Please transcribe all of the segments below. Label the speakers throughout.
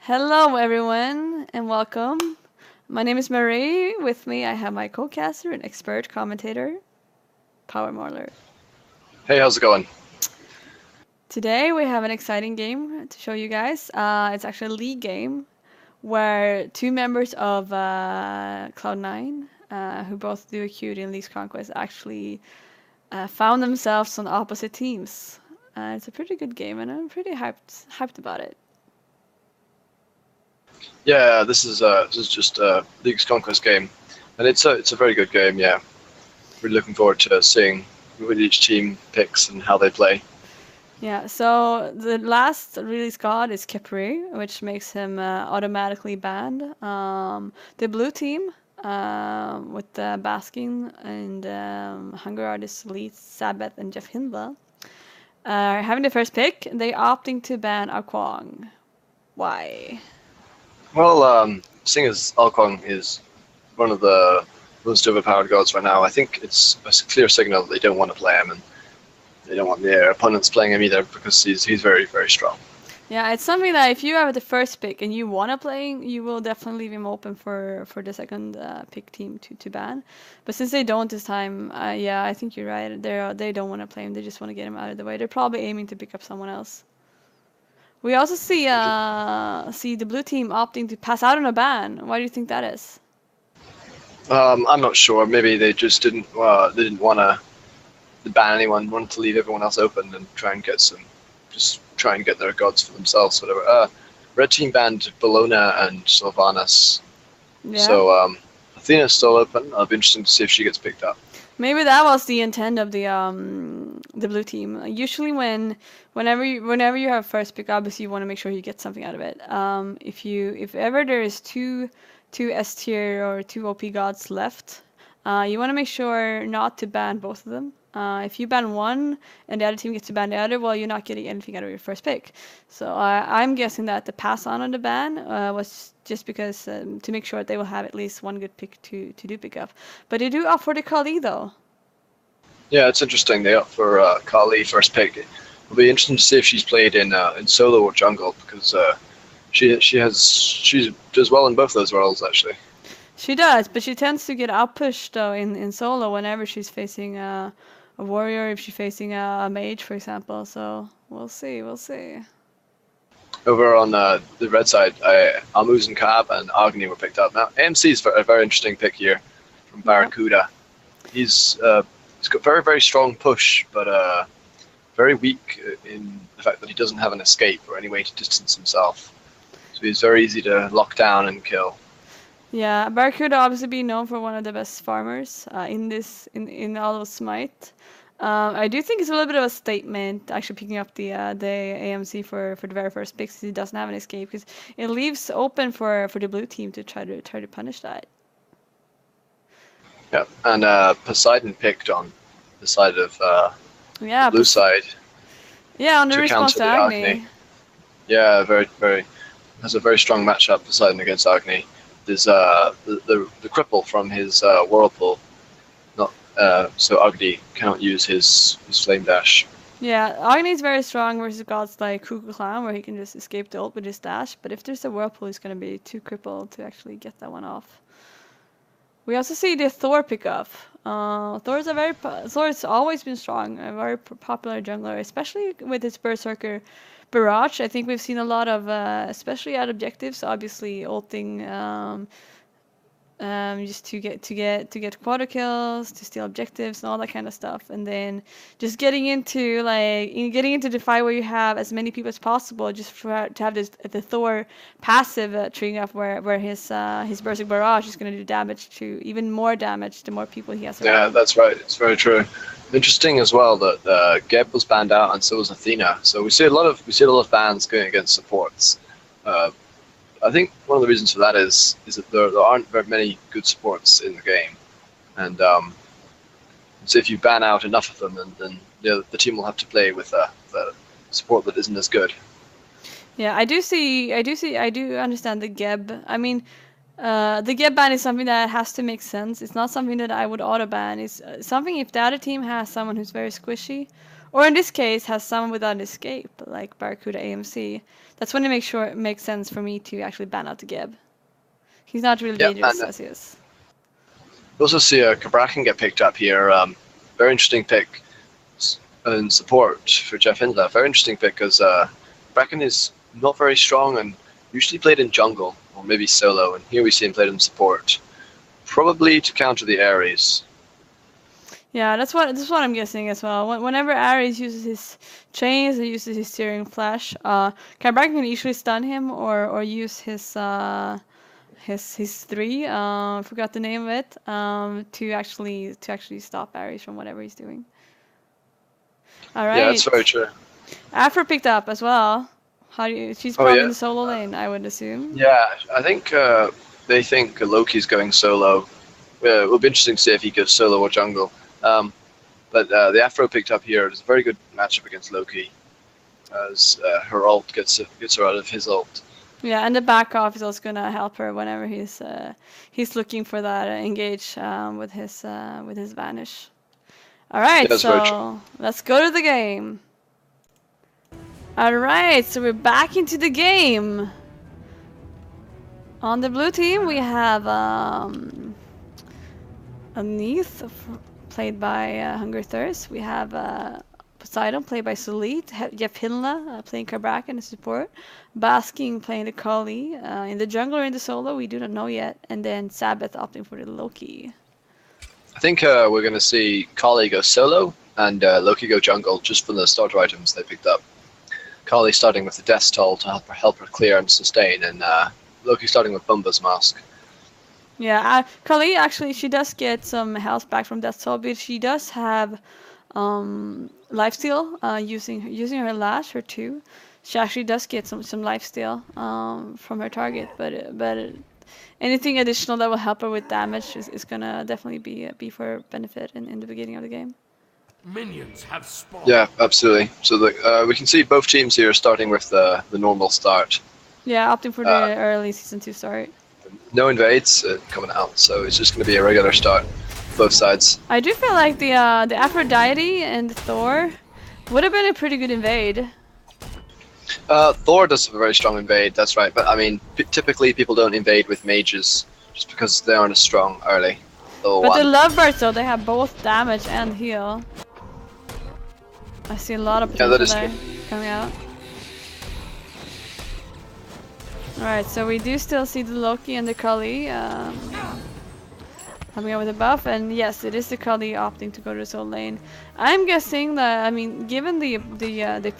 Speaker 1: Hello, everyone, and welcome. My name is Marie. With me, I have my co-caster and expert commentator, Powermauler.
Speaker 2: Hey, how's it going?
Speaker 1: Today, we have an exciting game to show you guys. It's actually a league game where two members of Cloud9, who both do acute in Leagues Conquest, actually found themselves on opposite teams. It's a pretty good game, and I'm pretty hyped about it.
Speaker 2: Yeah, this is just a League's Conquest game, and it's a very good game. Yeah, really looking forward to seeing what each team picks and how they play.
Speaker 1: Yeah, so the last release god is Capri, which makes him automatically banned. The blue team, with Baskin and Hunger Artist Elite, Sabbath, and Jeff Hindla, are having the first pick. They opting to ban Akwong. Why?
Speaker 2: Well, seeing as Alkong is one of the most overpowered gods right now, I think it's a clear signal that they don't want to play him, and they don't want their opponents playing him either because he's very strong.
Speaker 1: Yeah, it's something that if you have the first pick and you want to play, you will definitely leave him open for the second pick team to ban. But since they don't this time, yeah, I think you're right. They don't want to play him. They just want to get him out of the way. They're probably aiming to pick up someone else. We also see the blue team opting to pass out on a ban. Why do you think that is?
Speaker 2: I'm not sure. Maybe they just didn't want to ban anyone. Wanted to leave everyone else open and just try and get their gods for themselves. Whatever. Red team banned Bologna and Sylvanas.
Speaker 1: Yeah.
Speaker 2: So Athena's still open. It'll be interesting to see if she gets picked up.
Speaker 1: Maybe that was the intent of the blue team. Usually, whenever you have first pick, obviously you want to make sure you get something out of it. If ever there is two S tier or two OP gods left, you want to make sure not to ban both of them. If you ban one and the other team gets to ban the other, well, you're not getting anything out of your first pick. So I'm guessing that the pass on the ban was just because to make sure they will have at least one good pick to do pick up. But they do opt for the Kali though.
Speaker 2: Yeah, it's interesting. They opt for Kali first pick. It'll be interesting to see if she's played in solo or jungle because she does well in both those roles actually.
Speaker 1: She does, but she tends to get outpushed though in solo whenever she's facing a warrior, if she's facing a mage, for example. So we'll see.
Speaker 2: Over on the red side, Almuz and Cab and Agni were picked up. Now AMC is a very interesting pick here from Barracuda. He's got very strong push, but very weak in the fact that he doesn't have an escape or any way to distance himself. So he's very easy to lock down and kill.
Speaker 1: Yeah, Barracuda obviously being known for one of the best farmers in all of Smite. I do think it's a little bit of a statement actually picking up the AMC for the very first pick, because he doesn't have an escape, because it leaves open for the blue team to try to punish that.
Speaker 2: Yeah, and Poseidon picked on the side of the blue side.
Speaker 1: Yeah, on the
Speaker 2: to
Speaker 1: response to
Speaker 2: counter the
Speaker 1: Agni.
Speaker 2: Yeah, very has a very strong matchup Poseidon against Agni. There's the cripple from his whirlpool. Not so Agni cannot use his flame dash.
Speaker 1: Yeah, Agni is very strong versus gods like Cuckoo Clown, where he can just escape the ult with his dash. But if there's a whirlpool, he's gonna be too crippled to actually get that one off. We also see the Thor pick up. Thor's always been strong, a very popular jungler, especially with his Berserker Barrage. I think we've seen a lot of, especially at objectives, obviously ulting just to get quota kills, to steal objectives and all that kind of stuff, and then just getting into the fight where you have as many people as possible, just to have the Thor passive triggering up where his Berserk Barrage is going to do damage to even more damage the more people he has around.
Speaker 2: Yeah, that's right. It's very true. Interesting as well that Geb was banned out and so was Athena. So we see a lot of bans going against supports. I think one of the reasons for that is that there aren't very many good supports in the game, and so if you ban out enough of them, then the team will have to play with a support that isn't as good.
Speaker 1: Yeah, I do understand the Geb. I mean, the Geb ban is something that has to make sense. It's not something that I would auto ban. It's something if the other team has someone who's very squishy, or in this case, has someone without escape, like Barracuda AMC. That's when it makes sense for me to actually ban out the Geb. He's not really dangerous as he is.
Speaker 2: We also see Cabrakan get picked up here. Very interesting pick in support for Jeff Hindler. Very interesting pick because Cabrakan is not very strong and usually played in jungle or maybe solo, and here we see him played in support, probably to counter the Ares.
Speaker 1: Yeah, that's what I'm guessing as well. Whenever Ares uses his chains or uses his steering flash, Cabrakan can usually stun him or use his 3. I forgot the name of it. To actually stop Ares from whatever he's doing. All right.
Speaker 2: Yeah, that's very true.
Speaker 1: Afro picked up as well. She's probably in the solo lane, I would assume.
Speaker 2: Yeah, I think they think Loki's going solo. It'll be interesting to see if he goes solo or jungle. But the Afro picked up here is a very good matchup against Loki, as her ult gets her out of his ult.
Speaker 1: Yeah, and the back off is also gonna help her whenever he's looking for that engage with his vanish. All right, so let's go to the game. All right, so we're back into the game. On the blue team, we have Neith, played by Hunger Thirst. We have Poseidon, played by Sulit. Jeff Hinla, playing Cabrakan in support. Basking, playing the Kali. In the jungle or in the solo, we do not know yet. And then Sabbath opting for the Loki.
Speaker 2: I think we're going to see Kali go solo and Loki go jungle, just from the starter items they picked up. Kali starting with the Death Toll to help her clear and sustain, and Loki starting with Bumba's Mask.
Speaker 1: Yeah, Kali actually, she does get some health back from Death Toll, but she does have lifesteal using her lash, her 2. She actually does get some lifesteal from her target, but anything additional that will help her with damage is gonna definitely be for her benefit in the beginning of the game.
Speaker 3: Minions have spawned.
Speaker 2: Yeah, absolutely. So we can see both teams here starting with the normal start.
Speaker 1: Yeah, opting for the early Season 2 start.
Speaker 2: No invades coming out, so it's just going to be a regular start, both sides.
Speaker 1: I do feel like the Aphrodite and Thor would have been a pretty good invade.
Speaker 2: Thor does have a very strong invade, that's right. But I mean, typically people don't invade with mages just because they aren't as strong early.
Speaker 1: But the Lovebirds, though, they have both damage and heal. I see a lot of potential there coming out. Alright, so we do still see the Loki and the Kali coming out with a buff, and yes, it is the Kali opting to go to the solo lane. I'm guessing that, I mean, given the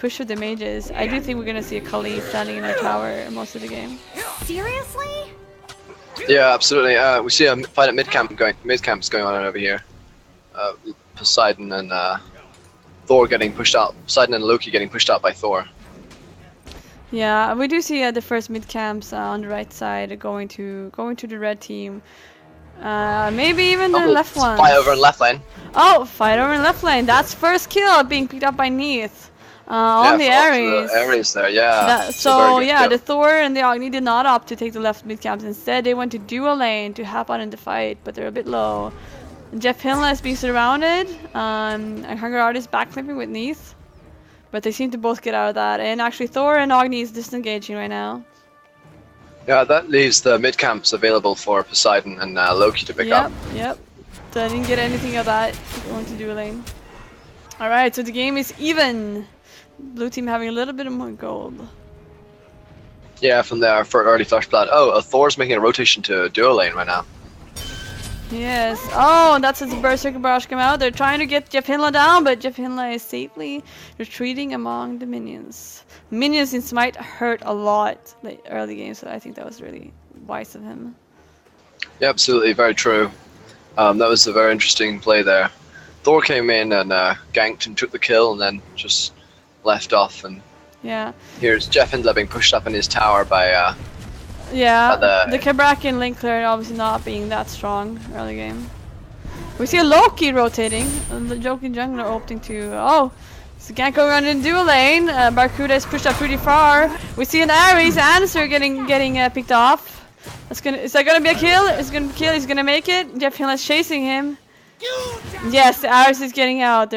Speaker 1: push of the mages, I do think we're gonna see a Kali standing in our tower most of the game.
Speaker 4: Seriously?
Speaker 2: Yeah, absolutely. We see a fight at mid camps going on over here. Poseidon and Thor getting pushed out. Poseidon and Loki getting pushed out by Thor.
Speaker 1: Yeah, we do see the first mid camps on the right side going to the red team. Maybe even the left one.
Speaker 2: Fight over in left lane.
Speaker 1: Oh, fight over in left lane. That's first kill being picked up by Neith. On the Ares.
Speaker 2: The Ares there, yeah.
Speaker 1: So yeah, the Thor and the Agni did not opt to take the left mid camps. Instead, they went to dual lane to hop on in the fight, but they're a bit low. Jeff Hinla is being surrounded. And Hunger Artist backflipping with Neith. But they seem to both get out of that. And actually, Thor and Agni is disengaging right now.
Speaker 2: Yeah, that leaves the mid camps available for Poseidon and Loki to pick up.
Speaker 1: Yep. So I didn't get anything of that going to dual lane. Alright, so the game is even. Blue team having a little bit more gold.
Speaker 2: Yeah, from there for early flash blood. Oh, Thor's making a rotation to dual lane right now.
Speaker 1: Yes. Oh, and that's as the Berserker Barrage come out. They're trying to get Jeff Hinla down, but Jeff Hinla is safely retreating among the minions. Minions in Smite hurt a lot the early game, so I think that was really wise of him.
Speaker 2: Yeah, absolutely, very true. That was a very interesting play there. Thor came in and ganked and took the kill, and then just left off. And
Speaker 1: yeah,
Speaker 2: here's Jeff Hindler being pushed up in his tower by
Speaker 1: the Cabrakan link clear obviously not being that strong early game. We see a Loki rotating, and the Joking Jungler opting to it's a gank going around in dual lane. Barracuda is pushed up pretty far. We see an Ares answer getting picked off. Is that gonna be a kill? It's gonna be a kill. He's gonna make it. Jeff Hinla is chasing him. Yes, the Ares is getting out.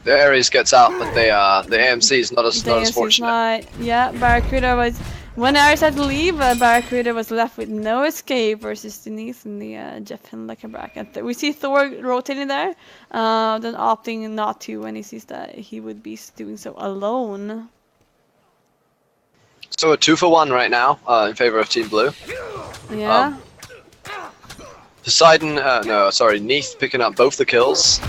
Speaker 2: the Ares gets out, but the AMC is not as fortunate.
Speaker 1: Yeah, Barracuda was. When Ares had to leave, Barracuda was left with no escape versus Denise and the Jeff Hinlecker bracket. We see Thor rotating there, then opting not to when he sees that he would be doing so alone.
Speaker 2: So a 2-for-1 right now in favor of Team Blue.
Speaker 1: Yeah.
Speaker 2: Poseidon, no, sorry, Neith picking up both the kills,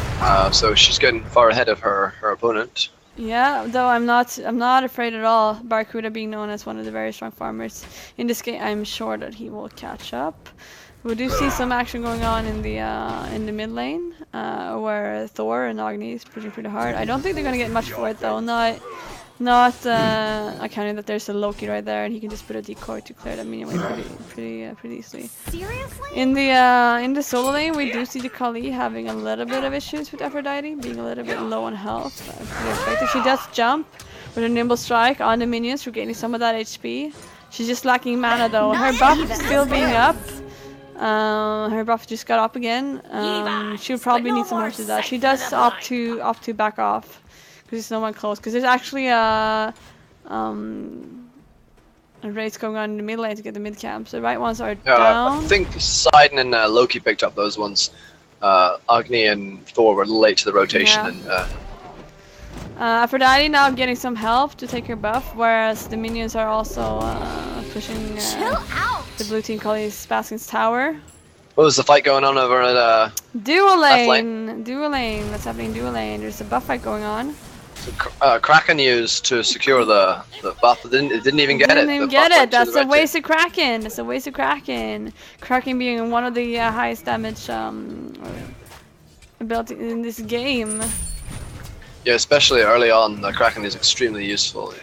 Speaker 2: so she's getting far ahead of her opponent.
Speaker 1: Yeah, though I'm not afraid at all. Barracuda being known as one of the very strong farmers in this game, I'm sure that he will catch up. We do see some action going on in the mid lane, where Thor and Agni is pushing pretty hard. I don't think they're gonna get much for it though. Not accounting that there's a Loki right there, and he can just put a decoy to clear that minion away pretty easily.
Speaker 4: Seriously?
Speaker 1: In the solo lane, we do see the Kali having a little bit of issues with Aphrodite, being a little bit low on health. Pretty effective. She does jump with a nimble strike on the minions, regaining some of that HP. She's just lacking mana though. Her buff is still being up. Her buff just got up again. She'll probably need some more to that. She does opt to back off. Because there's no one close. Because there's actually a race going on in the mid lane to get the mid camp. So the right ones are down.
Speaker 2: I think Poseidon and Loki picked up those ones. Agni and Thor were late to the rotation.
Speaker 1: Yeah. And Aphrodite now getting some help to take her buff, whereas the minions are also pushing the blue team Kali's Bastion's tower.
Speaker 2: What was the fight going on over at
Speaker 1: Dual lane? Dual lane. What's happening in dual lane? There's a buff fight going on.
Speaker 2: Kraken used to secure the buff, but it didn't even get it.
Speaker 1: Didn't even get it. That's a waste of Kraken. That's a waste of Kraken. Kraken being one of the highest damage ability in this game.
Speaker 2: Yeah, especially early on, the Kraken is extremely useful.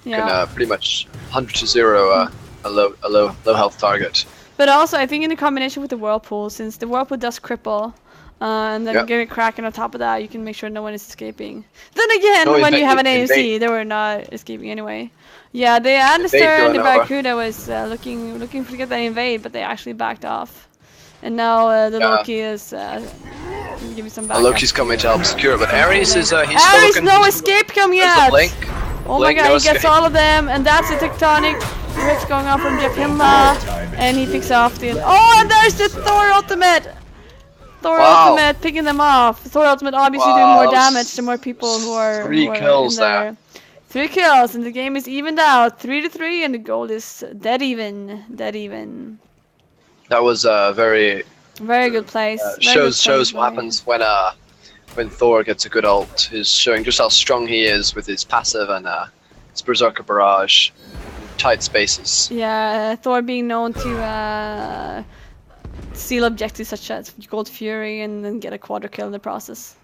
Speaker 2: You can pretty much 100 to 0 a low health target.
Speaker 1: But also, I think in the combination with the Whirlpool, since the Whirlpool does cripple, and then give it Kraken on top of that, you can make sure no one is escaping. Then again, when you have an AMC, they were not escaping anyway. Yeah, the Alistair and the Barracuda was looking to get that invade, but they actually backed off. And now the Loki is giving some backup.
Speaker 2: Loki's coming to help secure it, but Ares is he's
Speaker 1: Ares,
Speaker 2: still looking.
Speaker 1: no escape coming out! Oh my god,
Speaker 2: no
Speaker 1: he gets all of them, and that's a tectonic rift going on from Jeff Hinla, and he picks off the... Oh, and there's the Thor ultimate! Thor ultimate picking them off. Thor ultimate obviously doing more damage to more people who are...
Speaker 2: 3 kills there.
Speaker 1: 3 kills, and the game is evened out. 3-3, and the goal is dead even. Dead even.
Speaker 2: That was very
Speaker 1: good place.
Speaker 2: Shows what happens when Thor gets a good ult. He's showing just how strong he is with his passive and his Berserker Barrage, tight spaces.
Speaker 1: Yeah, Thor being known to steal objectives such as Gold Fury and then get a quadra kill in the process.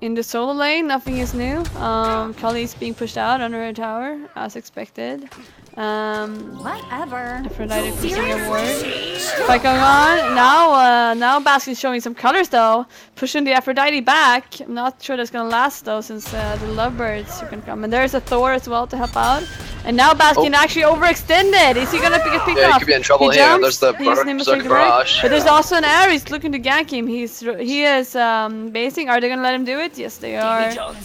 Speaker 1: In the solo lane, nothing is new. Kali is being pushed out under a tower, as expected.
Speaker 4: Whatever.
Speaker 1: Aphrodite pushing a ward. Fight going on. Now Bastion's showing some colors though. Pushing the Aphrodite back. I'm not sure that's gonna last though, since the lovebirds are gonna come. And there's a Thor as well to help out. And now Bastion actually overextended. Is he gonna get picked off?
Speaker 2: He could be in trouble
Speaker 1: he
Speaker 2: here.
Speaker 1: Jumps,
Speaker 2: There's the Berserker Barrage.
Speaker 1: But there's also an Ares looking to gank him. He is basing. Are they gonna let him do it? Yes, they are. They don't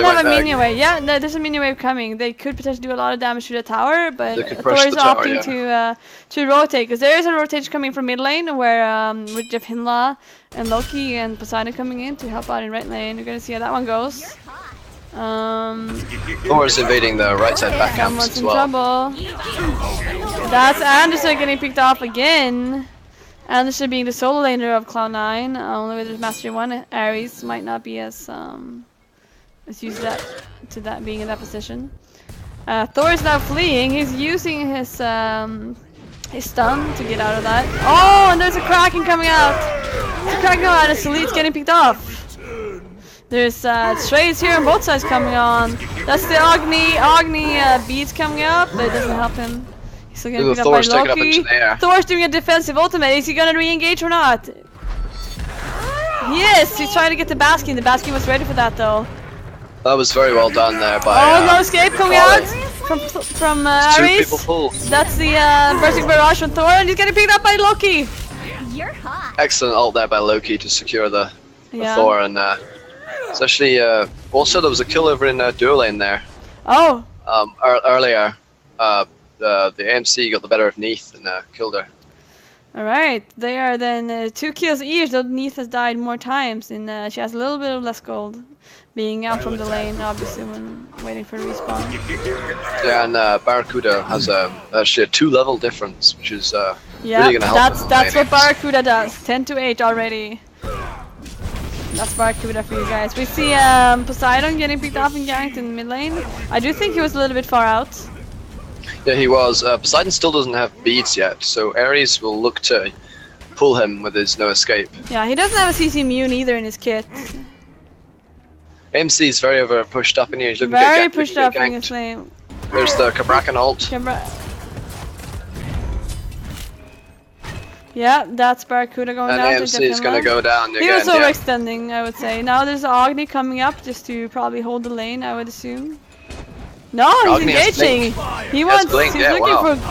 Speaker 1: have a minion wave. Yeah, no, there's a minion wave coming. They could potentially do a lot of damage to the tower, but Thor is opting to rotate, because there is a rotation coming from mid lane where with Jeff Hinla and Loki and Poseidon coming in to help out in right lane. You're gonna see how that one goes.
Speaker 2: Thor is invading the right side back camps as well.
Speaker 1: Trouble. That's Anderson getting picked off again. Anderson being the solo laner of Cloud9, only with his Mastery 1. Ares might not be as used to that being in that position. Thor is now fleeing. He's using his stun to get out of that. Oh, and there's a Kraken coming out. There's a Kraken coming out, and Salid's getting picked off. There's trades here on both sides coming on. That's the Agni beads coming up, but it doesn't help him. He's still getting picked up by Loki. Thor's doing a defensive ultimate. Is he gonna re-engage or not? He is. He's trying to get the Bastion. The Bastion was ready for that though.
Speaker 2: That was very well done there by.
Speaker 1: No escape coming out from Ares.
Speaker 2: 2 people pulled.
Speaker 1: That's the Berserker Barrage from Thor, and he's getting picked up by Loki.
Speaker 4: You're hot.
Speaker 2: Excellent ult there by Loki to secure the
Speaker 1: Yeah.
Speaker 2: Thor, and it's actually also there was a kill over in duo lane there.
Speaker 1: Oh.
Speaker 2: Earlier, the AMC got the better of Neath and killed her.
Speaker 1: Alright, they are then 2 kills each, though Neath has died more times, and she has a little bit of less gold, being out from the lane, obviously, when waiting for respawn.
Speaker 2: Yeah, and Barracuda has actually a 2-level difference, which is
Speaker 1: Yeah,
Speaker 2: really gonna help.
Speaker 1: that's what Barracuda does. 10 to 8 already. That's Barracuda for you guys. We see Poseidon getting picked up and ganked in mid lane. I do think he was a little bit far out.
Speaker 2: Yeah, he was. Poseidon still doesn't have beads yet, so Ares will look to pull him with his no escape.
Speaker 1: Yeah, he doesn't have a CC immune either in his kit.
Speaker 2: AMC is very over pushed up in here. He's looking
Speaker 1: Very
Speaker 2: to get
Speaker 1: pushed up in
Speaker 2: ganked.
Speaker 1: his lane.
Speaker 2: There's the Cabrakan ult.
Speaker 1: Yeah, that's Barracuda going
Speaker 2: And
Speaker 1: down.
Speaker 2: AMC is going to go down again.
Speaker 1: He was
Speaker 2: yeah.
Speaker 1: overextending, I would say. Now there's Agni coming up just to probably hold the lane, I would assume. No, he's
Speaker 2: Agni has
Speaker 1: engaging.
Speaker 2: Blink.
Speaker 1: He wants.
Speaker 2: Blink,
Speaker 1: He's
Speaker 2: yeah,
Speaker 1: looking
Speaker 2: wow.
Speaker 1: for.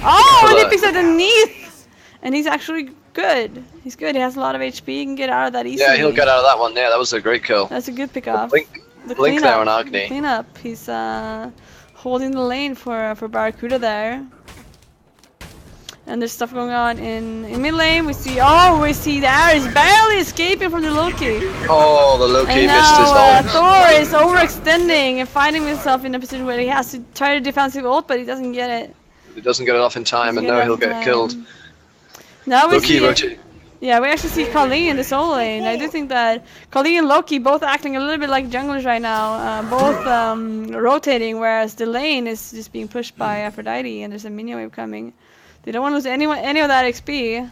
Speaker 1: Oh, and he picks up the Neath, and he's actually good. He's good. He has a lot of HP. He can get out of that easily.
Speaker 2: Yeah, he'll get out of that one. Yeah, that was a great kill.
Speaker 1: That's a good pickup.
Speaker 2: Blink there on Agni.
Speaker 1: Clean up. He's holding the lane for Barracuda there. And there's stuff going on in mid lane. We see the Ares barely escaping from the Loki.
Speaker 2: Oh, the Loki
Speaker 1: And
Speaker 2: missed his
Speaker 1: now
Speaker 2: ult.
Speaker 1: Thor is overextending and finding himself in a position where he has to try to defensive ult, but he doesn't get it.
Speaker 2: He doesn't get enough in time, and now he'll get killed.
Speaker 1: Now we
Speaker 2: Loki
Speaker 1: see.
Speaker 2: rotate.
Speaker 1: Yeah, we actually see Kali in the solo lane. I do think that Kali and Loki both acting a little bit like junglers right now, both rotating, whereas the lane is just being pushed by Aphrodite, and there's a minion wave coming. They don't want to lose any of that XP.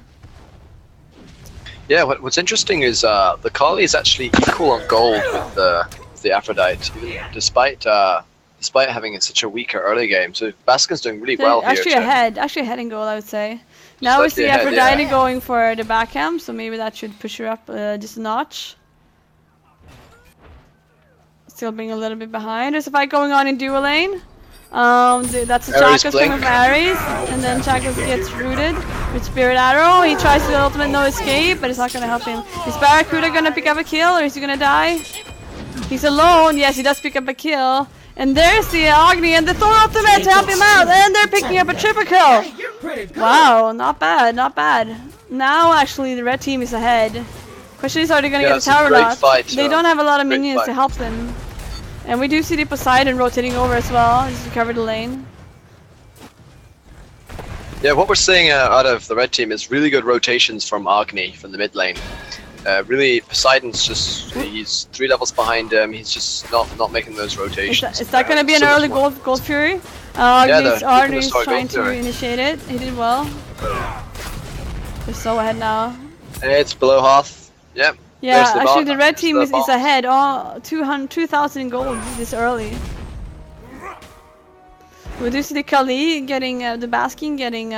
Speaker 2: Yeah, what's interesting is the Kali is actually equal on gold with the Aphrodite, even despite having such a weaker early game. So Baskin's doing really well here.
Speaker 1: Actually ahead in goal, I would say. Now we see Aphrodite going for the backhand, so maybe that should push her up just a notch. Still being a little bit behind. There's a fight going on in duo lane. That's a Chakras coming from Ares, and then Chakras gets rooted with Spirit Arrow. He tries to ultimate no escape, but it's not gonna help him. Is Barracuda gonna pick up a kill, or is he gonna die? He's alone. Yes, he does pick up a kill. And there's the Agni and the Thor ultimate to help him out, and they're picking up a triple kill. Wow, not bad, not bad. Now actually the red team is ahead. Question is, are they gonna get the tower or not? They don't have a lot of minions to help them. And we do see the Poseidon rotating over as well, just to cover the lane.
Speaker 2: Yeah, what we're seeing out of the red team is really good rotations from Agni from the mid lane. Really, Poseidon's he's 3 levels behind him. He's just not making those rotations.
Speaker 1: Is that going to be an early gold Fury? Agni's trying to initiate it. He did well. They're so ahead now.
Speaker 2: It's below half. Yep.
Speaker 1: Yeah, actually the red team is ahead. 2,000 in gold this early. We do see the Kali getting the Baskin getting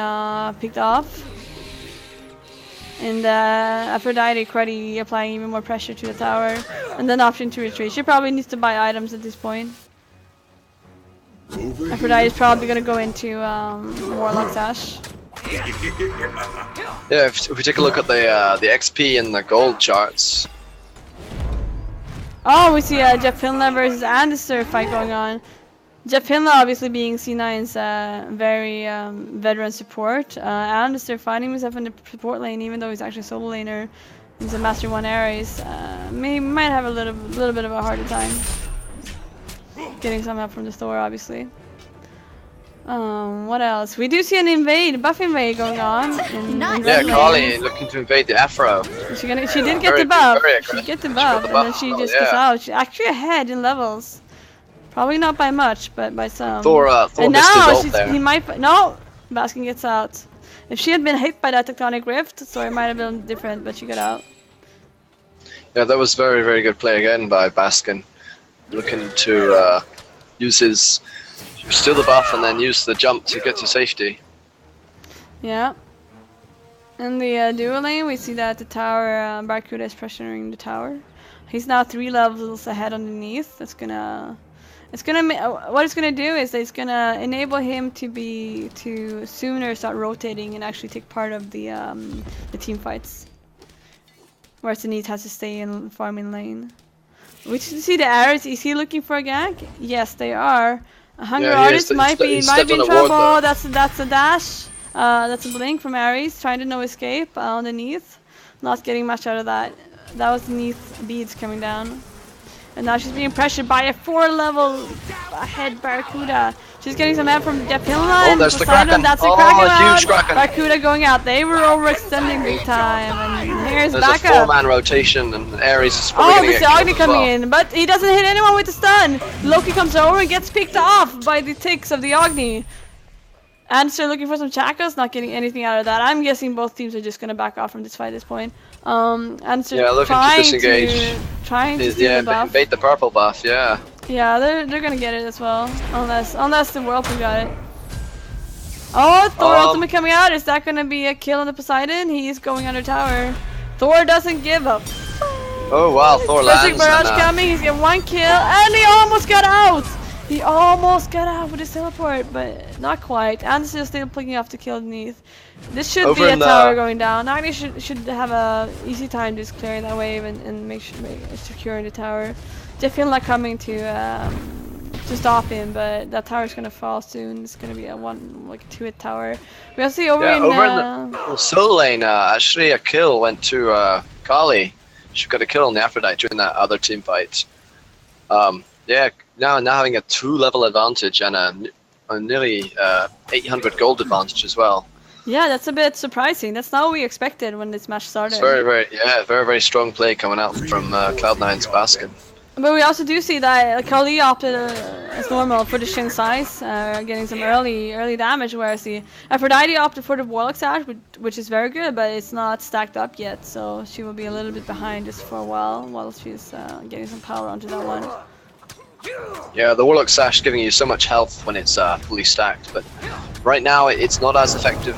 Speaker 1: picked off. And Aphrodite Cruddy applying even more pressure to the tower. And then option to retreat. She probably needs to buy items at this point. Aphrodite is probably going to go into Warlock Sash.
Speaker 2: Yeah, if we take a look at the XP and the gold charts.
Speaker 1: Oh, we see Jeff Finla versus Anderster fight going on. Jeff Finla obviously being C9's very veteran support. Anderster finding himself in the support lane, even though he's actually a solo laner. He's a Master 1 Ares. Might have a little bit of a harder time getting some help from the Thor, obviously. What else? We do see an buff invade going on.
Speaker 2: Yeah, Kali looking to invade the Afro.
Speaker 1: She did get the buff. She get the buff, and then she just gets out. She's actually ahead in levels. Probably not by much, but by some.
Speaker 2: Thor
Speaker 1: and
Speaker 2: missed
Speaker 1: now
Speaker 2: his ult there.
Speaker 1: he might. No, Baskin gets out. If she had been hit by that tectonic rift, story might have been different, but she got out.
Speaker 2: Yeah, that was very, very good play again by Baskin. Looking to use his steal the buff and then use the jump to get to safety.
Speaker 1: Yeah. In the duo lane, we see that the tower, Barracuda is pressuring the tower. He's now 3 levels ahead underneath. What it's gonna do is it's gonna enable him to sooner start rotating and actually take part of the team fights. whereas the Neath has to stay in farming lane. We should see the Ares. Is he looking for a gank? Yes, they are. A Hunger Artist might be in trouble. That's a dash. That's a blink from Ares, trying to no escape underneath. Not getting much out of that. That was Neath beads coming down. And now she's being pressured by a 4-level ahead Barracuda. She's getting some help from Jepinla and
Speaker 2: there's the
Speaker 1: Poseidon.
Speaker 2: Kraken.
Speaker 1: That's a Kraken
Speaker 2: Huge Kraken.
Speaker 1: Barracuda going out. They were overextending big time. And here's
Speaker 2: There's
Speaker 1: backup.
Speaker 2: a 4-man rotation, and Ares is probably
Speaker 1: Oh, the Agni coming in, but he doesn't hit anyone with the stun. Loki comes over and gets picked off by the ticks of the Agni. And still looking for some Chakos, not getting anything out of that. I'm guessing both teams are just going to back off from this fight at this point. And so
Speaker 2: looking to disengage.
Speaker 1: Trying to steal the buff.
Speaker 2: Bait the purple buff, yeah.
Speaker 1: Yeah, they're gonna get it as well, unless the Whirlpool got it. Oh, Thor ultimate coming out. Is that gonna be a kill on the Poseidon? He's going under tower. Thor doesn't give up.
Speaker 2: Oh wow, Thor lands.
Speaker 1: Barrage coming. He's got 1 kill, and he almost got out. He almost got out with his teleport, but not quite. And still picking off the kill beneath. This should be a tower going down. Agni should have a easy time just clearing that wave and make sure securing the tower. Jepinla coming to stop him, but that tower's gonna fall soon. It's gonna be a 2-hit tower. We also see over in
Speaker 2: the solo lane. Actually, a kill went to Kali. She got a kill on the Aphrodite during that other team fight. Yeah, now having a 2-level advantage and a nearly 800 gold advantage as well.
Speaker 1: Yeah, that's a bit surprising. That's not what we expected when this match started.
Speaker 2: It's very strong play coming out from Cloud9's Baskin.
Speaker 1: But we also do see that Kali opted as normal for the Shin size, getting some early damage, whereas the Aphrodite opted for the Warlock Sash, which is very good, but it's not stacked up yet, so she will be a little bit behind just for a while she's getting some power onto that one.
Speaker 2: Yeah, the Warlock Sash giving you so much health when it's fully stacked, but right now it's not as effective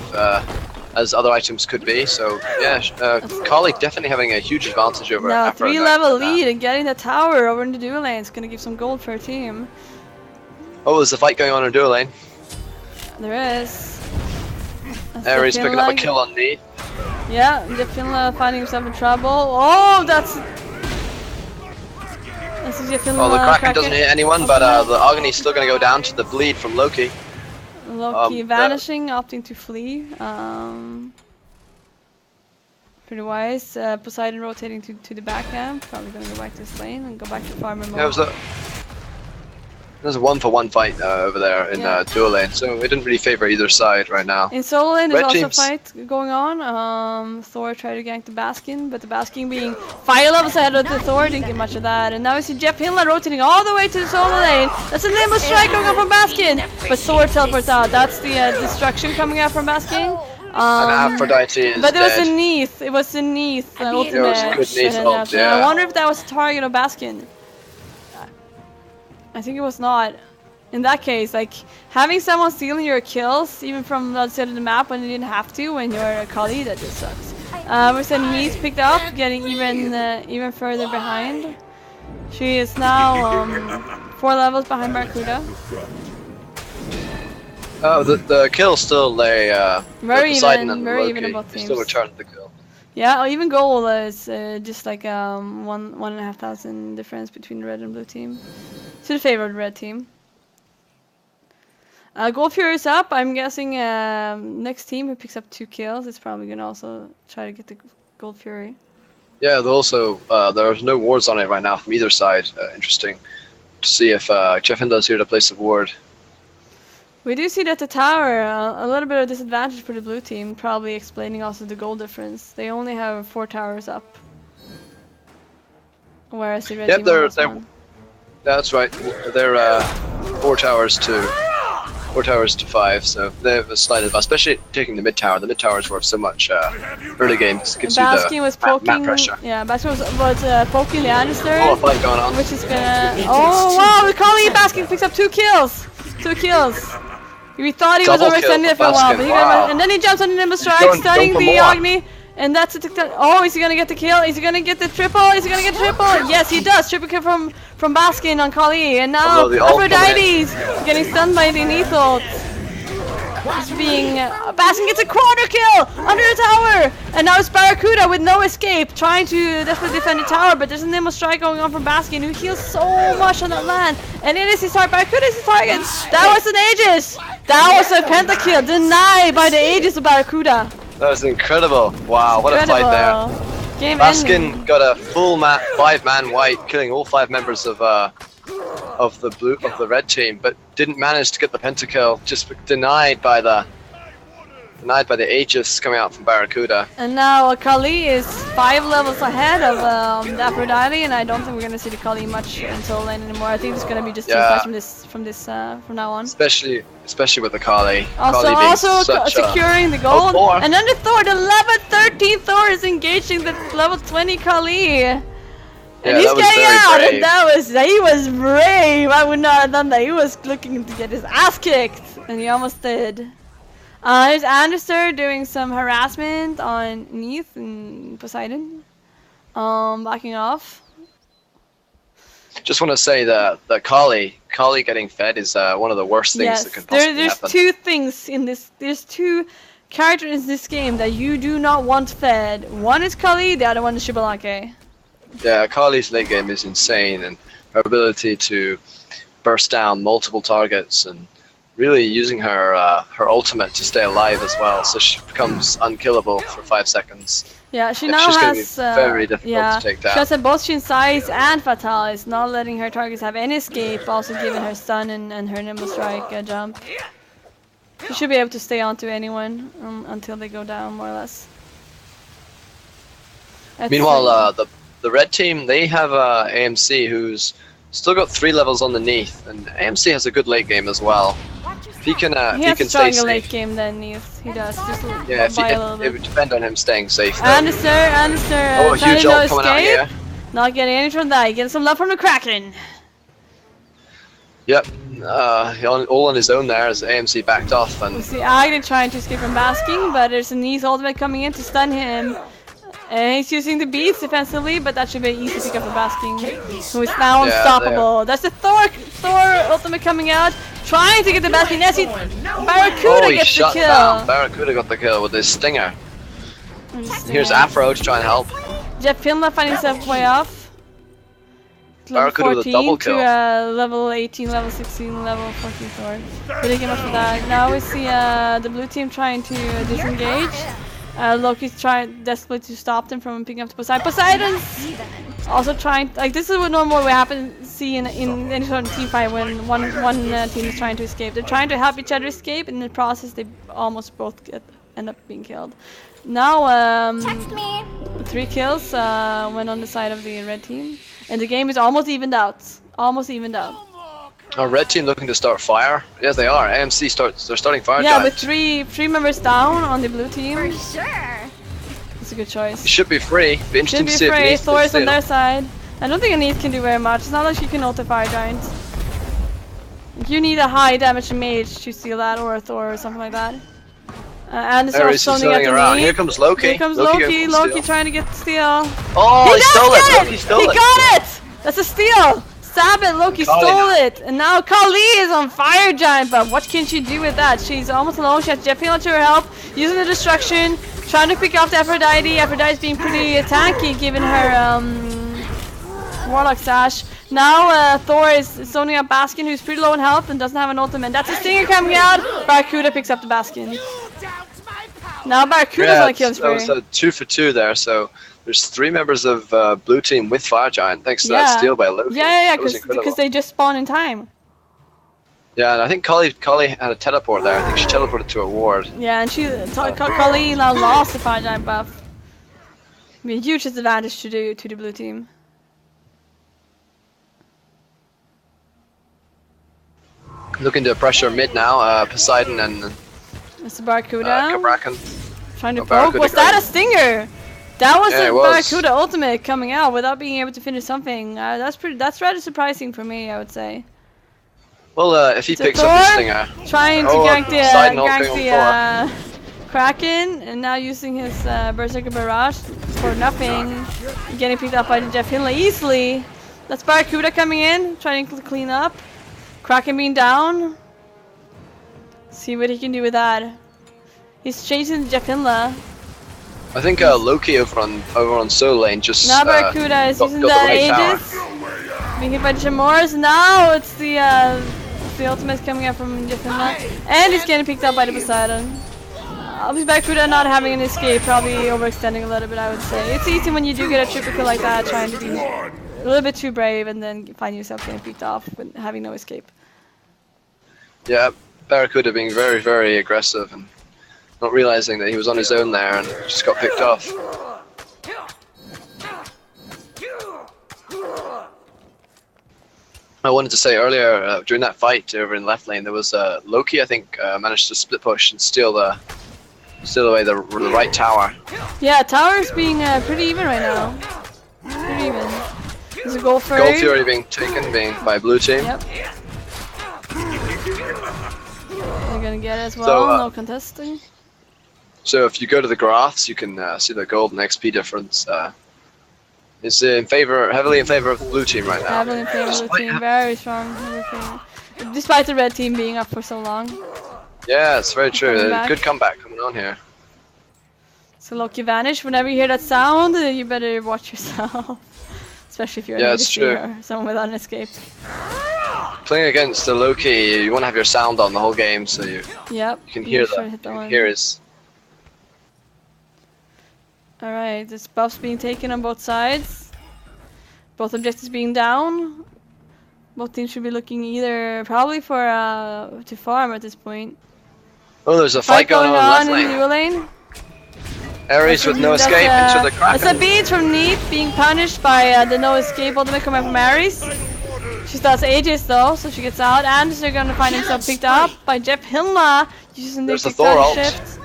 Speaker 2: as other items could be, so yeah, Kali definitely having a huge advantage over Aphrodite.
Speaker 1: 3-level lead and getting the tower over in the dual lane is going to give some gold for a team.
Speaker 2: Oh, there's a fight going on in dual lane.
Speaker 1: There is.
Speaker 2: Ares picking up a kill on Neath.
Speaker 1: Yeah, Jepinla finding himself in trouble. Oh, that's
Speaker 2: Well, the Kraken doesn't hit anyone, but the Agni's still going to go down to the bleed from Loki.
Speaker 1: Loki vanishing, opting to flee. Pretty wise. Poseidon rotating to the back camp. Probably going to go back to this lane and go back to farmer mode.
Speaker 2: Yeah, there's a 1-for-1 fight over there in dual lane, so it didn't really favor either side right now.
Speaker 1: In solo lane, there's also a fight going on. Thor tried to gank the Baskin, but the Baskin being 5 levels ahead of the Thor didn't get much of that. And now we see Jepinla rotating all the way to the solo lane. That's a Nimbus strike going up from Baskin, but Thor teleports out. That's the destruction coming out from Baskin.
Speaker 2: And Aphrodite is
Speaker 1: but it was
Speaker 2: dead.
Speaker 1: a Neath. It was a Neath ultimate.
Speaker 2: It was a good Neath ult, yeah.
Speaker 1: I wonder if that was a target of Baskin. I think it was not. In that case, like, having someone stealing your kills, even from the other side of the map when you didn't have to, when you're a Kali, that just sucks. We said Neath picked up, getting even further behind. She is now 4 levels behind Barracuda.
Speaker 2: Oh, the kill still lay
Speaker 1: very
Speaker 2: Poseidon
Speaker 1: even,
Speaker 2: and
Speaker 1: very
Speaker 2: Loki.
Speaker 1: even about teams.
Speaker 2: Still returned the kill.
Speaker 1: Yeah, even goal is just like 1,500 difference between the red and blue team. To the favor of the red team. Gold Fury is up. I'm guessing next team who picks up 2 kills is probably gonna also try to get the Gold Fury.
Speaker 2: Yeah, also there's no wards on it right now from either side. Interesting to see if Jeffin does here to place a ward.
Speaker 1: We do see that the tower, a little bit of disadvantage for the blue team, probably explaining also the gold difference. They only have 4 towers up. Whereas the red team has 1.
Speaker 2: That's right. They're 4 towers to 5, so they have a slight advantage, especially taking the mid tower. The mid tower is worth so much early games. Gives you the map pressure.
Speaker 1: Yeah, Baskin was poking the Lannister.
Speaker 2: Oh, a fight going on.
Speaker 1: Which is gonna. Oh wow! The Kali Baskin picks up 2 kills. 2 kills. We thought he was overextended for a while, but and then he jumps on the Nimbus strike, starting the Agni, and that's it. Oh, is he gonna get the kill? Is he gonna get the triple? Is he gonna get the triple? Yes, he does. Triple kill from Baskin on Kali, and now Aphrodite's getting stunned by the Neath ult. is being... Baskin gets a quarter kill under the tower! And now it's Barracuda with no escape, trying to desperately defend the tower, but there's a nimble strike going on from Baskin, who heals so much on that land. And it is his target. Barracuda is his target! That was an Aegis! That was a pentakill, denied by the Aegis of Barracuda.
Speaker 2: That was incredible. Wow, what a fight there.
Speaker 1: Game
Speaker 2: Baskin
Speaker 1: ending.
Speaker 2: got a full 5-man wipe, killing all 5 members of the red team, but didn't manage to get the pentakill. Just denied by the Aegis coming out from Barracuda.
Speaker 1: And now Kali is 5 levels ahead of the Aphrodite, and I don't think we're gonna see the Kali much until then anymore. I think it's gonna be just team fights from now on.
Speaker 2: Especially with the Kali.
Speaker 1: Also securing the gold.
Speaker 2: Oh,
Speaker 1: and then the Thor, the level 13 Thor is engaging the level 20 Kali. And he's getting out, and he was brave. I would not have done that. He was looking to get his ass kicked, and he almost did. There's Anderster doing some harassment on Neath and Poseidon. Backing off.
Speaker 2: Just want to say that the Kali getting fed is one of the worst things that can possibly happen.
Speaker 1: There's 2 things in this. There's 2 characters in this game that you do not want fed. One is Kali, the other one is Shibalake.
Speaker 2: Yeah, Kali's late game is insane, and her ability to burst down multiple targets and really using her ultimate to stay alive as well, so she becomes unkillable for 5 seconds.
Speaker 1: Yeah, she now has
Speaker 2: very difficult to take down.
Speaker 1: She has both Shinsai's and Fatalis, not letting her targets have any escape, also giving her stun and her nimble strike jump. She should be able to stay onto anyone until they go down, more or less.
Speaker 2: Meanwhile, the red team, they have AMC, who's still got 3 levels on the Neath, and AMC has a good late game as well. If he can,
Speaker 1: he has a stronger late game than Neath. He does. Just
Speaker 2: it would depend on him staying safe.
Speaker 1: Anderster,
Speaker 2: oh, a huge ult coming out here.
Speaker 1: Not getting any from that. He gets some love from the Kraken.
Speaker 2: Yep, all on his own there as AMC backed off. And
Speaker 1: we see Agni trying to escape from Basking, but there's a Neath ultimate coming in to stun him. And he's using the beats defensively, but that should be easy to pick up for Basking, who is now unstoppable. That's the Thor ultimate coming out, trying to get the Basking. Yes, Barracuda gets the kill.
Speaker 2: Down. Barracuda got the kill with his stinger. Here's Afro to try and help.
Speaker 1: Jeff Finla finding himself way off. Level 14 to level 18, level 16, level 14 Thor. Really get much for that. Now we see the blue team trying to disengage. Loki's trying desperately to stop them from picking up the Poseidon. Poseidon's also trying, like, this is what normally we see in any sort of team fight when one team is trying to escape. They're trying to help each other escape, and in the process they almost both end up being killed. Now 3 kills went on the side of the red team, and the game is almost evened out.
Speaker 2: Red team looking to start fire. Yes, they are. AMC they're starting fire.
Speaker 1: Yeah, with three members down on the blue team.
Speaker 4: For sure.
Speaker 1: It's a good choice.
Speaker 2: It should be free. Be interesting to see if
Speaker 1: Thor is on their side. I don't think Neath can do very much. It's not like she can ult a fire giant. You need a high damage mage to steal that, or a Thor or something like that. And it's also zoning around.
Speaker 2: Here comes Loki.
Speaker 1: Loki trying to get the steal.
Speaker 2: Oh, he stole it! Loki stole it!
Speaker 1: He got it! That's a steal! Stab it, Loki stole it! And now Kali is on Fire Giant, but what can she do with that? She's almost alone, she has Jeff Healer to her help, using the destruction, trying to pick off the Aphrodite. Aphrodite's being pretty tanky given her Warlock Sash. Now Thor is zoning up Baskin, who's pretty low in health and doesn't have an ultimate. That's a stinger coming out. Barracuda picks up the Baskin. Now Barracuda's on a kill spree.
Speaker 2: That was a 2 for 2 there, so there's 3 members of blue team with Fire Giant thanks to that steal by Loki.
Speaker 1: Yeah, because they just spawn in time.
Speaker 2: Yeah, and I think Kali had a teleport there. I think she teleported to a ward.
Speaker 1: Yeah, and Kali now lost the Fire Giant buff. I mean, huge disadvantage to the blue team.
Speaker 2: Looking to pressure mid now, Poseidon and
Speaker 1: Mr. Barracuda.
Speaker 2: Kabrakan.
Speaker 1: Trying to poke. Was that a stinger? That was a Barracuda ultimate coming out without being able to finish something. That's rather surprising for me, I would say.
Speaker 2: Well, if he picks up the stinger.
Speaker 1: Trying to gank the Kraken, and now using his Berserker Barrage for nothing. Getting picked up by Jeff Hinley easily. That's Barracuda coming in, trying to clean up. Kraken being down. See what he can do with that. He's chasing Jepinla.
Speaker 2: I think Loki over on solo lane just
Speaker 1: Now Barracuda is using the Aegis. Being hit by Jamors. Now it's the ultimate coming up from Jepinla. And he's getting picked up by the Poseidon. Obviously Barracuda not having an escape, probably overextending a little bit, I would say. It's easy when you do get a triple kill like that, trying to be a little bit too brave and then find yourself getting picked off with having no escape.
Speaker 2: Yeah, Barracuda being very, very aggressive and not realizing that he was on his own there and just got picked off. I wanted to say earlier, during that fight over in left lane, there was Loki, I think, managed to split push and steal away the right tower.
Speaker 1: Yeah, tower's being pretty even right now. Pretty even. There's a Gold Fury.
Speaker 2: Gold Fury being taken by blue team.
Speaker 1: Yep. They're gonna get it as well,
Speaker 2: So,
Speaker 1: no contesting.
Speaker 2: So if you go to the graphs, you can see the gold and XP difference. It's heavily in favor of the blue team right now.
Speaker 1: Heavily in favor of the team, very strong. Despite the red team being up for so long.
Speaker 2: Yeah, it's very true. Good comeback coming on here.
Speaker 1: So Loki vanish. Whenever you hear that sound, you better watch yourself. Especially if you're a or someone without an escape.
Speaker 2: Playing against the Loki, you want to have your sound on the whole game, so you can hear his.
Speaker 1: Alright, there's buffs being taken on both sides. Both objectives being down. Both teams should be looking either probably for to farm at this point.
Speaker 2: Oh, there's a fight going on in
Speaker 1: the
Speaker 2: left
Speaker 1: lane.
Speaker 2: Ares with no escape into the Kraken.
Speaker 1: That's a beat from Neat being punished by the no escape ultimate coming from Ares. She starts Aegis though, so she gets out, and they're gonna find himself picked up by Jepinla using the Thor shift.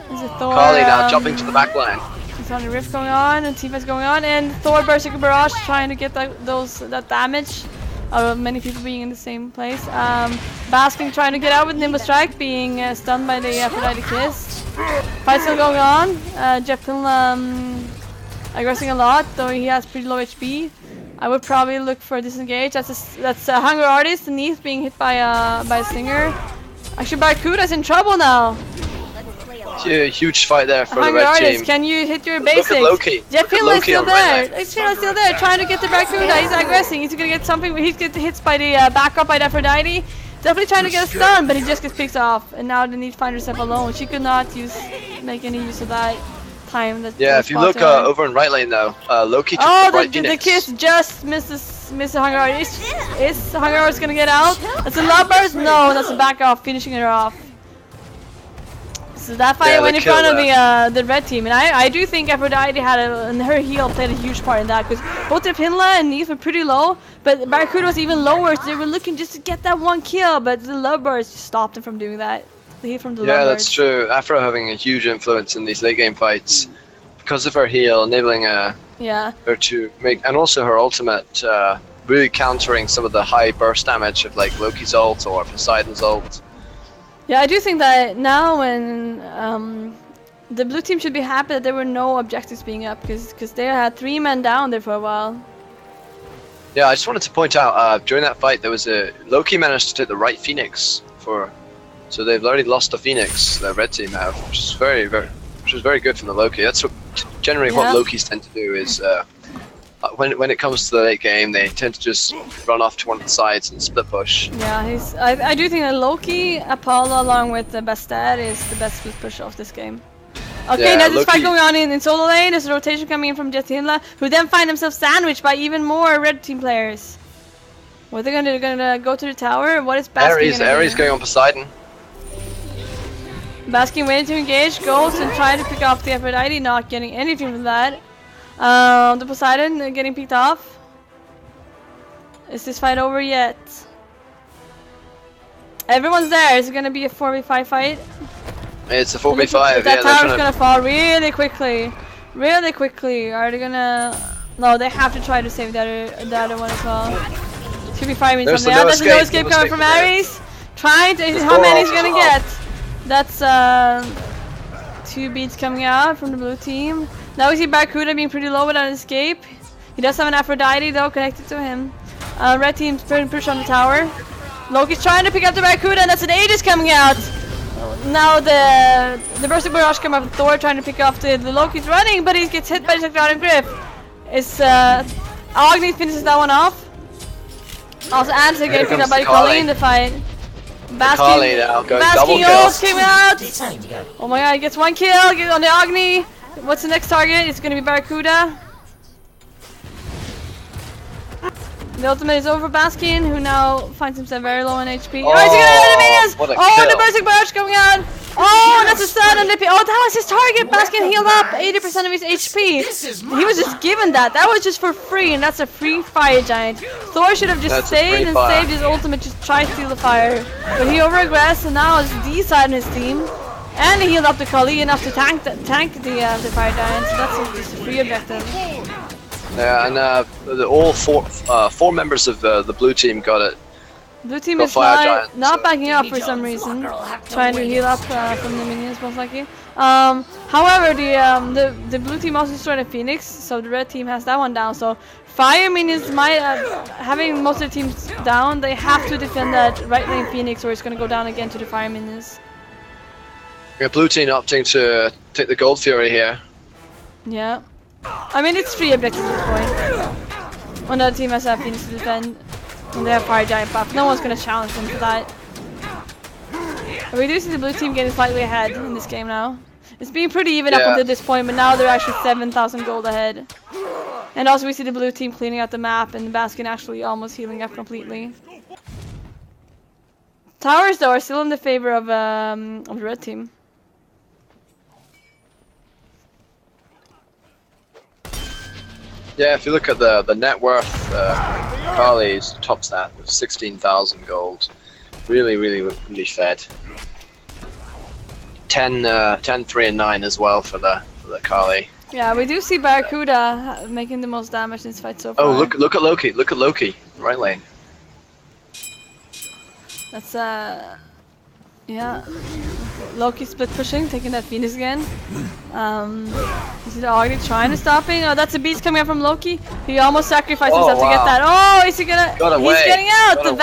Speaker 1: There's a Thor.
Speaker 2: Kali now jumping to the back line.
Speaker 1: There's only Rift going on and T-Fight's going on, and Thor Berserker Barrage trying to get that damage of many people being in the same place. Basking trying to get out with Nimble Strike, being stunned by the Aphrodite Kiss. Fight still going on. Jepinla aggressing a lot, though he has pretty low HP. I would probably look for a disengage. That's a Hunger Artist, the Neath being hit by a Stinger. Actually, Barracuda's in trouble now.
Speaker 2: Huge fight there for the red
Speaker 1: Artist,
Speaker 2: team.
Speaker 1: can you hit your basics?
Speaker 2: Look at Loki.
Speaker 1: Jepinla is still there. Jepinla's still there, trying to get the Barracuda. He's aggressing. He's gonna get something. He's getting hit by the backup by the Aphrodite. Definitely trying to get a stun, but he just gets picked off. And now the Neat finds herself alone. She could not make any use of that time.
Speaker 2: If you look over in right lane now, Loki took the right Phoenix.
Speaker 1: The Kiss just misses Hunger Artist. Is Hunger Artist gonna get out? That's a love burst? No, that's a back off, finishing her off. So that fight went in front of the red team, and I do think Aphrodite and her heal played a huge part in that, because both Jepinla and Neath were pretty low, but Barracuda was even lower, so they were looking just to get that one kill, but the Lovebirds just stopped them from doing that. The heat from the Lovebirds.
Speaker 2: That's true. Aphro having a huge influence in these late game fights because of her heal, enabling her to make, and also her ultimate, really countering some of the high burst damage of like Loki's ult or Poseidon's ult.
Speaker 1: Yeah, I do think that now when the blue team should be happy that there were no objectives being up, because they had 3 men down there for a while.
Speaker 2: Yeah, I just wanted to point out during that fight there was Loki managed to take the right Phoenix so they've already lost the Phoenix. The red team have, which is very good from the Loki. That's generally what Lokis tend to do is. When it comes to the late game, they tend to just run off to one of the sides and split push.
Speaker 1: Yeah, I do think that Loki, Apollo, along with the Bastet, is the best split push of this game. Okay, now this fight going on in solo lane. There's a rotation coming in from Jepinla, who then find themselves sandwiched by even more red team players. What are they gonna do? They're gonna go to the tower? What is Basking?
Speaker 2: Ares going on Poseidon.
Speaker 1: Basking waiting to engage, goes and trying to pick off the Aphrodite, not getting anything from that. The Poseidon getting picked off. Is this fight over yet? Everyone's there. Is it gonna be a 4v5 fight?
Speaker 2: It's a 4v5.
Speaker 1: That tower's gonna fall really quickly. Really quickly. Are they gonna... No, they have to try to save the other one as well. Should be 5 minutes. There's no escape coming from Ares. Trying to... How many is gonna get? That's 2 beats coming out from the blue team. Now we see Barracuda being pretty low without an escape. He does have an Aphrodite though connected to him. Red team's push on the tower. Loki's trying to pick up the Barracuda, and that's an Aegis coming out. Now the Berserk Barrage come up. Thor trying to pick up the Loki's running, but he gets hit by the Cyclonic Grip. It's Agni finishes that one off. Also, Answer getting picked up by Kali in the fight. Basking ult came out. Oh my god, he gets 1 kill. Get on the Agni. What's the next target? It's gonna be Barracuda. The ultimate is over Baskin, who now finds himself very low on HP. Oh, he's gonna hit the minions! Oh, the Berserk Barrage coming out! Oh, that's a stun on Lippy. Oh, that was his target! Baskin healed up 80% of his HP. He was just given that. That was just for free, and that's a free fire giant. Thor should have just stayed and saved his ultimate, just try to steal the fire. But he overaggressed, and now it's D side in his team. And he healed up the Kali enough to tank the fire giant, so that's just a free objective.
Speaker 2: Yeah, and all four members of the blue team got it.
Speaker 1: Blue team is not backing up for some reason, trying to heal up from the minions most likely. However, the blue team also destroyed a Phoenix, so the red team has that one down. So fire minions might having most of the teams down. They have to defend that right lane Phoenix, or it's going to go down again to the fire minions.
Speaker 2: Yeah, blue team opting to take the Gold Fury here.
Speaker 1: Yeah. I mean, it's 3 objectives at this point. When the team has a Phoenix to defend, and they have Fire Giant buff, no one's gonna challenge them for that. But we do see the blue team getting slightly ahead in this game now. It's been pretty even up until this point, but now they're actually 7,000 gold ahead. And also we see the blue team cleaning out the map, and Baskin actually almost healing up completely. Towers, though, are still in the favor of the red team.
Speaker 2: Yeah, if you look at the net worth, Kali's top stat with 16,000 gold. Really fed. 10, 3, and 9 as well for the Kali.
Speaker 1: Yeah, we do see Barracuda making the most damage in this fight so far.
Speaker 2: Oh, look at Loki! Look at Loki! Right lane.
Speaker 1: That's yeah. Loki split pushing, taking that Phoenix again. You see the Agni trying to stop him. Oh, that's a beast coming out from Loki. He almost sacrificed himself to get that. Oh, is he gonna? He's getting out. The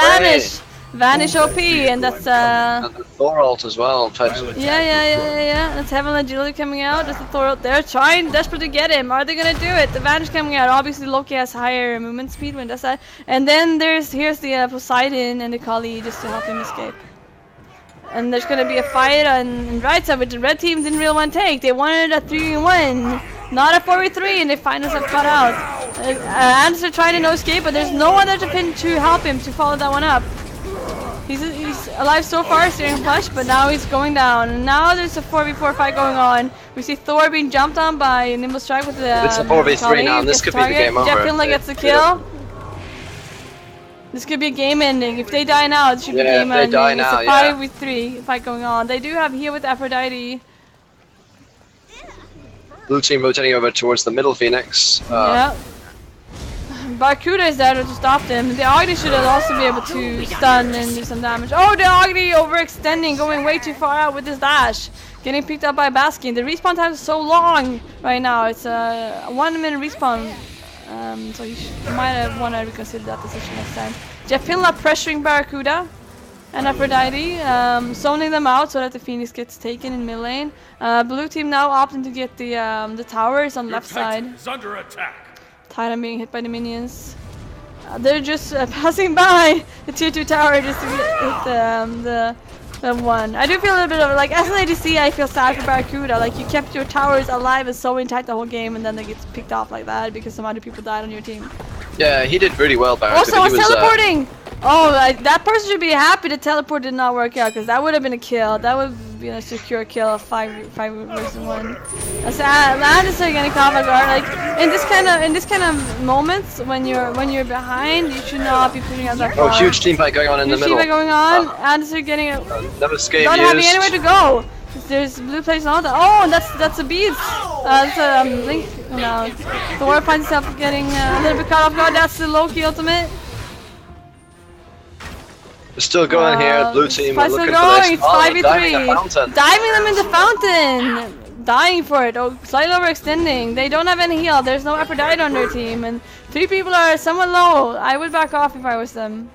Speaker 1: vanish OP, and that's
Speaker 2: and the Thor ult as well.
Speaker 1: Yeah. That's Heaven Agility coming out. That's the Thor ult. They're trying desperately to get him. Are they gonna do it? The vanish coming out. Obviously, Loki has higher movement speed when does that. And then here's the Poseidon and the Kali just to help him escape. And there's gonna be a fight on the right side, which the red team didn't really want to take. They wanted a 3v1, not a 4v3, and they find themselves cut out. Anderson trying to no escape, but there's no one there to help him to follow that one up. He's alive so far, steering flush, but now he's going down. And now there's a 4v4 fight going on. We see Thor being jumped on by Nimble Strike with the.
Speaker 2: It's a 4v3 now, and this could be the game over.
Speaker 1: Jeff Finlay gets the kill. This could be a game ending. If they die now, it should be game ending. It's a 5v3 fight going on. They do have here with Aphrodite.
Speaker 2: Blue team rotating over towards the middle Phoenix.
Speaker 1: Yeah. Barracuda is there to stop them. The Agni should also be able to stun and do some damage. Oh, the Agni overextending, going way too far out with his dash. Getting picked up by Baskin. The respawn time is so long right now. It's a 1 minute respawn. So you might have want to reconsider that decision next time. Jeff Finlay pressuring Barracuda and Aphrodite, zoning them out so that the Phoenix gets taken in mid lane. Blue team now opting to get the towers on left side.
Speaker 3: Under attack.
Speaker 1: Titan being hit by the minions. They're just passing by the tier 2 tower just to hit the one. I do feel a little bit of like as an ADC, I feel sad for Barracuda. Like you kept your towers alive and so intact the whole game, and then they get picked off like that because some other people died on your team.
Speaker 2: Yeah, he did really well, Barracuda.
Speaker 1: Also, was teleporting. Oh, that person should be happy the teleport did not work out, because that would have been a kill. That would be a secure kill of 5 versus 1. That's Anderson getting caught off guard. Like in this kind of moments when you're behind, you should not be putting out that far.
Speaker 2: Oh, huge team fight going on in the middle.
Speaker 1: Huge team fight going on. Anderson getting a
Speaker 2: never escape
Speaker 1: not having anywhere to go. There's blue place on that. Oh, that's a beast. That's a link. No, Thor finds himself getting a little bit caught off guard. That's the Loki ultimate.
Speaker 2: We're still going here, blue team. We're looking
Speaker 1: for
Speaker 2: this.
Speaker 1: It's 5v3. Diving them in the fountain. Dying for it. Oh, slightly overextending. They don't have any heal. There's no Aphrodite on their team, and 3 people are somewhat low. I would back off if I was them.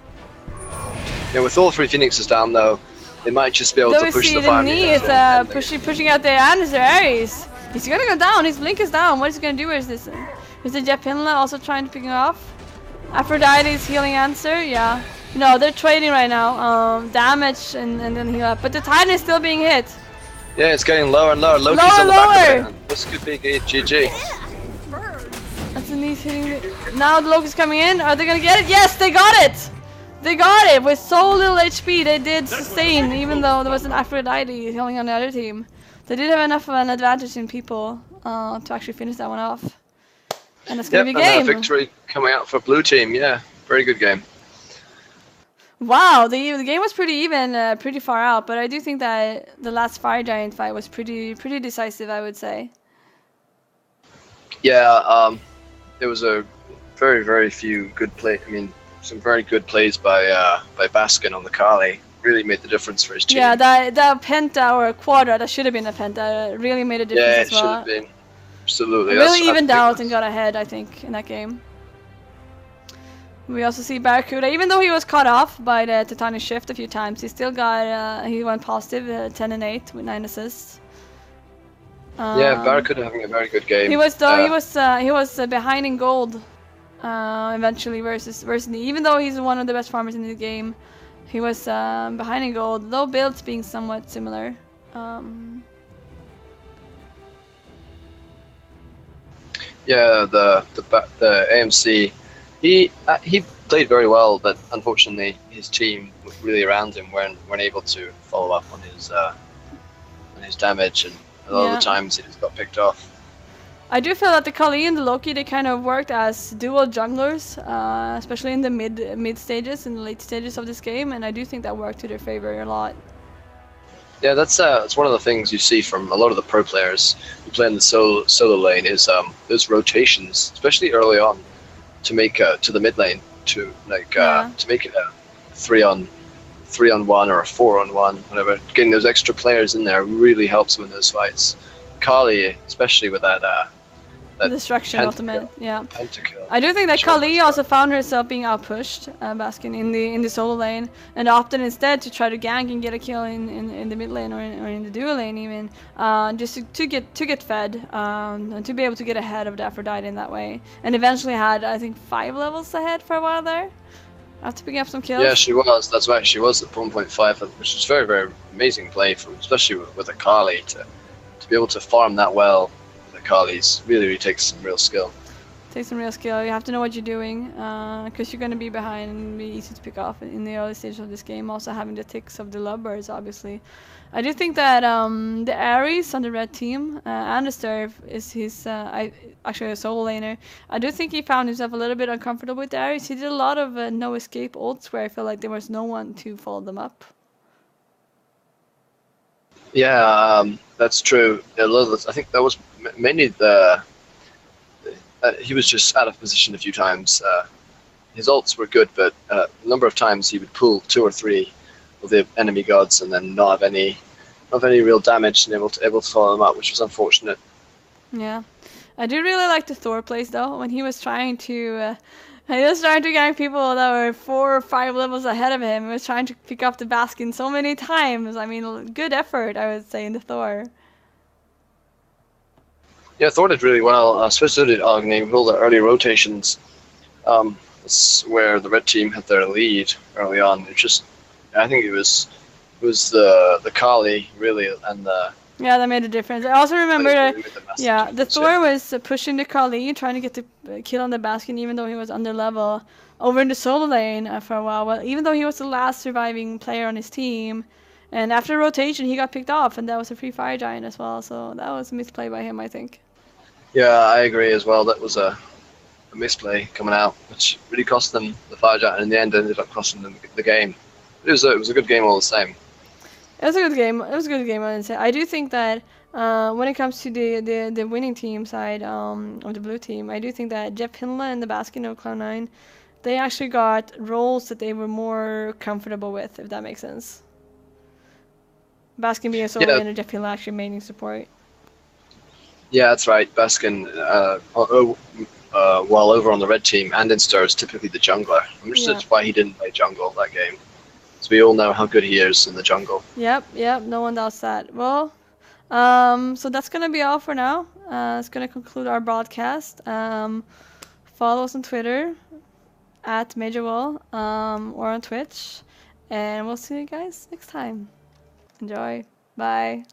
Speaker 2: Yeah, with all 3 Phoenixes down though, they might just be able
Speaker 1: Though
Speaker 2: to
Speaker 1: we
Speaker 2: push
Speaker 1: see
Speaker 2: the
Speaker 1: the
Speaker 2: farm.
Speaker 1: knee is pushing out the Anders Ares. He's gonna go down. His blink is down. What is he gonna do? Is this? Is the Jeff Hinla also trying to pick him off? Aphrodite's healing answer. Yeah. No, they're trading right now. Damage and then heal up. But the Titan is still being hit.
Speaker 2: Yeah, it's getting lower and lower. Loki's
Speaker 1: Lower,
Speaker 2: on the back of
Speaker 1: lower.
Speaker 2: it, and this could be GG.
Speaker 1: That's the knees hitting it. Now the Loki's coming in. Are they gonna get it? Yes, they got it! They got it! With so little HP, they did sustain, even though there was an Aphrodite healing on the other team. They did have enough of an advantage in people to actually finish that one off. And it's gonna be a game.
Speaker 2: And victory coming out for blue team, yeah. Very good game.
Speaker 1: Wow, the game was pretty even, pretty far out, but I do think that the last Fire Giant fight was pretty decisive, I would say.
Speaker 2: Yeah, there was a very few good some very good plays by Baskin on the Kali. Really made the difference for his team.
Speaker 1: Yeah, that penta or quadra, that should have been a penta, really made a difference as well.
Speaker 2: Yeah, it should have been. Absolutely.
Speaker 1: Really evened out and got ahead, I think, in that game. We also see Barracuda, even though he was cut off by the Titanic Shift a few times, he still got, he went positive, 10 and 8 with 9 assists.
Speaker 2: Yeah, Barracuda having a very good game.
Speaker 1: He was behind in gold, eventually versus me. Even though he's one of the best farmers in the game, he was behind in gold. Though builds being somewhat similar.
Speaker 2: Yeah, the AMC, he played very well, but unfortunately his team really around him weren't able to follow up on his damage, and a lot of the times he just got picked off.
Speaker 1: I do feel that the Kali and the Loki, they kind of worked as dual junglers, especially in the mid stages and late stages of this game, and I do think that worked to their favor a lot.
Speaker 2: Yeah, that's one of the things you see from a lot of the pro players who play in the solo lane is those rotations, especially early on, to make to the mid lane to make it a 3-on-1 or a 4-on-1, whatever. Getting those extra players in there really helps win those fights. Kali, especially with that
Speaker 1: Destruction ultimate, yeah.
Speaker 2: Pentakill.
Speaker 1: I do think that Kali also found herself being outpushed, Baskin, in the solo lane, and opted instead to try to gank and get a kill in the mid lane or in the duo lane even, just to get fed and to be able to get ahead of the Aphrodite in that way, and eventually had, I think, 5 levels ahead for a while there, after picking up some kills.
Speaker 2: Yeah, she was. That's right. She was at 1.5, which was very amazing play especially with a Kali to be able to farm that well. Kali's really takes some real skill.
Speaker 1: Takes some real skill. You have to know what you're doing, because you're going to be behind and be easy to pick off in the early stages of this game. Also having the ticks of the lovebirds, obviously. I do think that the Ares on the red team, Andersturf is his actually a solo laner. I do think he found himself a little bit uncomfortable with the Ares. He did a lot of no escape ults where I feel like there was no one to follow them up.
Speaker 2: Yeah, that's true. I think that was mainly he was just out of position a few times. His ults were good, but a number of times he would pull 2 or 3 of the enemy gods and then not have any real damage and able to follow them up, which was unfortunate.
Speaker 1: Yeah, I do really like the Thor plays though. When he was trying to gank people that were 4 or 5 levels ahead of him. He was trying to pick up the Baskin so many times. I mean, good effort, I would say, in the Thor.
Speaker 2: Yeah, Thor did really well, especially did Agni with all the early rotations. That's where the red team had their lead early on. I think it was the Kali really and the. Yeah,
Speaker 1: that made a difference. I also remember the Thor was pushing the Kali, trying to get the kill on the Baskin, even though he was under level, over in the solo lane for a while. Well, even though he was the last surviving player on his team, and after rotation he got picked off, and that was a free Fire Giant as well. So that was a misplay by him, I think.
Speaker 2: Yeah, I agree as well. That was a misplay coming out, which really cost them the Fire Giant, and in the end ended up costing them the game. It was a good game all the same.
Speaker 1: It was a good game. It was a good game, I would say. I do think that when it comes to the winning team side of the blue team, I do think that Jeff Hinla and the Baskin of Cloud9, they actually got roles that they were more comfortable with, if that makes sense. Baskin being a solo lane and Jeff Hinla actually maining support.
Speaker 2: Yeah, that's right. Baskin, while over on the red team, and in Star is typically the jungler. I'm interested why he didn't play jungle that game. So we all know how good he is in the jungle.
Speaker 1: Yep, no one doubts that. Well, so that's gonna be all for now. It's gonna conclude our broadcast. Follow us on Twitter at MajorWall, or on Twitch, and we'll see you guys next time. Enjoy. Bye.